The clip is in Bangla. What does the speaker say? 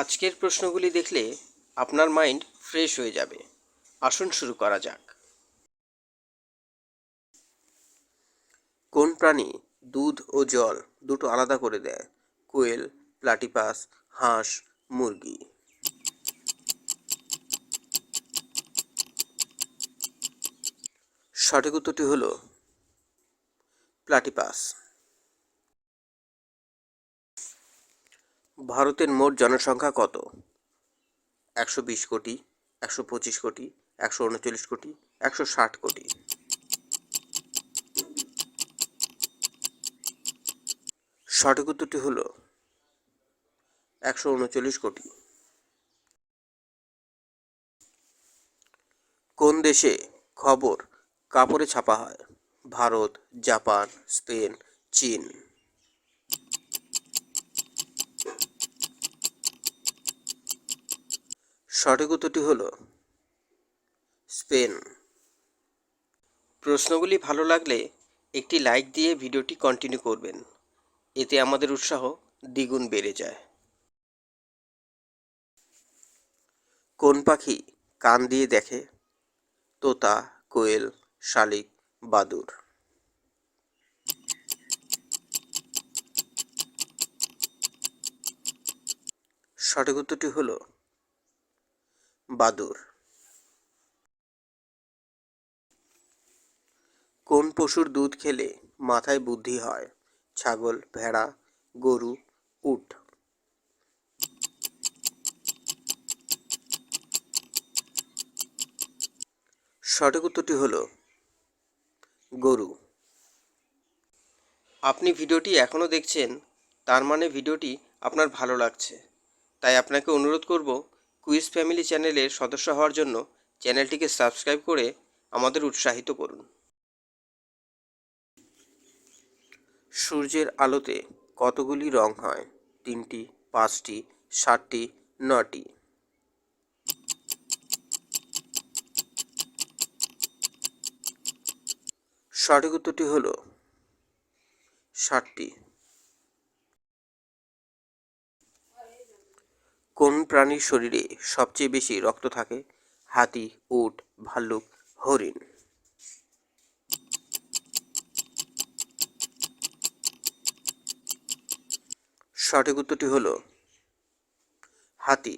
আজকের প্রশ্নগুলি দেখলে আপনার মাইন্ড ফ্রেশ হয়ে যাবে। আসুন শুরু করা যাক। কোন প্রাণী দুধ ও জল দুটো আলাদা করে দেয়? কোয়েল, প্লাটিপাস, হাঁস, মুরগি। সঠিক উত্তরটি হল প্লাটিপাস। ভারতের মোট জনসংখ্যা কত? 120 কোটি, 125 কোটি, 139 কোটি, 160 কোটি। সঠিক উত্তরটি হল 139 কোটি। কোন দেশে খবর কাপড়ে ছাপা হয়? ভারত, জাপান, স্পেন, চীন। সঠিক উত্তরটি হল স্পেন। প্রশ্নগুলি ভালো লাগলে একটি লাইক দিয়ে ভিডিওটি কন্টিনিউ করবেন। এতে আমাদের উৎসাহ দ্বিগুণ বেড়ে যায়। কোন পাখি কান দিয়ে দেখে? তোতা, কোয়েল, শালিক, বাদুড়। সঠিক উত্তরটি হল বাদুড়। কোন পশুর দুধ খেলে মাথায় বুদ্ধি হয়? ছাগল, ভেড়া, গরু, উট। সঠিক উত্তরটি হল গরু। আপনি ভিডিওটি এখনও দেখছেন, তার মানে ভিডিওটি আপনার ভালো লাগছে। তাই আপনাকে অনুরোধ করব, কুইজ ফ্যামিলি চ্যানেলের সদস্য হওয়ার জন্য চ্যানেলটিকে সাবস্ক্রাইব করে আমাদের উৎসাহিত করুন। সূর্যের আলোতে কতগুলি রং হয়? 3টি, 5টি, 7টি, 9টি। সঠিক উত্তরটি হল 7টি। কোন প্রাণীর শরীরে সবচেয়ে বেশি রক্ত থাকে? হাতি, উট, ভাল্লুক, হরিণ। সঠিক উত্তরটি হল হাতি।